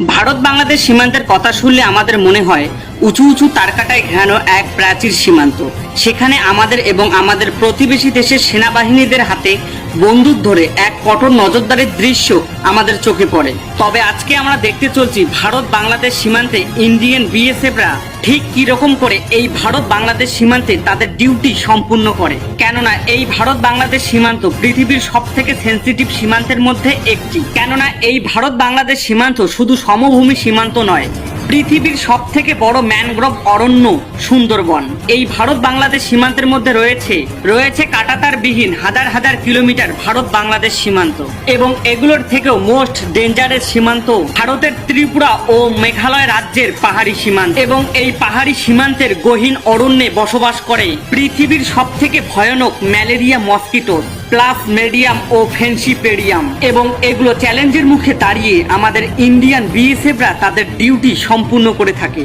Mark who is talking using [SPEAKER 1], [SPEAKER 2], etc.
[SPEAKER 1] ভারত বাংলাদেশ সীমান্তের কথা শুনলে আমাদের মনে হয় উঁচু উঁচু তারকাটায় ঘেরানো এক প্রাচীর সীমান্ত। সেখানে আমাদের এবং আমাদের প্রতিবেশী দেশের সেনাবাহিনীদের হাতে বন্দুক ধরে এক কঠোর নজরদারির দৃশ্য আমাদের চোখে পড়ে। তবে আজকে আমরা দেখতে চলছি ভারত বাংলাদেশ সীমান্তে ইন্ডিয়ান বিএসএফরা ঠিক কিরকম করে এই ভারত বাংলাদেশ সীমান্তে তাদের ডিউটি সম্পূর্ণ করে। কেননা এই ভারত বাংলাদেশ সীমান্ত পৃথিবীর সব থেকে সেন্সিটিভ সীমান্তের মধ্যে একটি। কেননা এই ভারত বাংলাদেশ সীমান্ত শুধু সমভূমি সীমান্ত নয়, পৃথিবীর সব থেকে বড় ম্যানগ্রোভ অরণ্য সুন্দরবন। এই ভারত বাংলাদেশ সীমান্তের মধ্যে রয়েছে কাঁটাতারবিহীন হাজার হাজার কিলোমিটার ভারত বাংলাদেশ সীমান্ত, এবং এগুলোর থেকেও মোস্ট ডেঞ্জারাস সীমান্ত ভারতের ত্রিপুরা ও মেঘালয় রাজ্যের পাহাড়ি সীমান্ত। এবং এই পাহাড়ি সীমান্তের গহীন অরণ্যে বসবাস করে পৃথিবীর সব থেকে ভয়ানক ম্যালেরিয়া মসকিটো, প্লাজমেডিয়াম ও ফেন্সিপেডিয়াম। এবং এগুলো চ্যালেঞ্জের মুখে দাঁড়িয়ে আমাদের ইন্ডিয়ান বিএসএফরা তাদের ডিউটি সম্পূর্ণ করে থাকে।